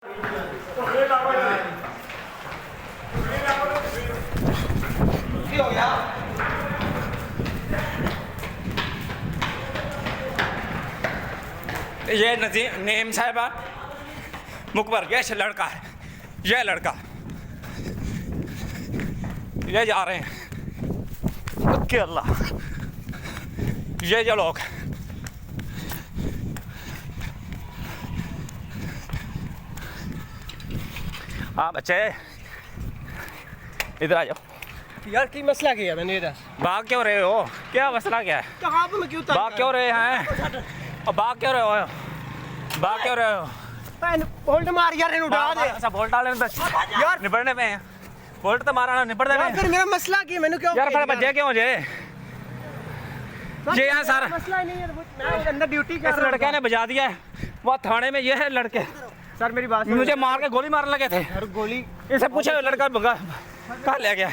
ये नईम साहिबा मुकबर, ये लड़का है, ये लड़का, ये जा रहे हैं के अल्लाह, ये जो लोग हाँ बच्चे इधर आ जाओ यार की मसला क्या है? मैंने इधर भाग क्यों रहे हो? क्या मसला क्या है? कहाँ पे मैं क्यों भाग क्यों रहे हैं? और भाग क्यों रहे हो? भाग क्यों रहे हो? बोल्ट मार यार, इन्हें उड़ा दे। अच्छा बोल्ट डालने में यार निपटने में है। बोल्ट तो मारा ना निपटने में। फिर मेरा मसला क्या? मैंने क्यों यार फिर बच्चे क्यों जे ये यहाँ सारा मसला नहीं है, मैं अंदर ड्यूटी कर इस लड़के ने बजा दिया है। वो थाने में ये है लड़के, सर मेरी बात मुझे मार के गोली मारने लगे थे। गोली इसे पूछे लड़का कहाँ ले गया?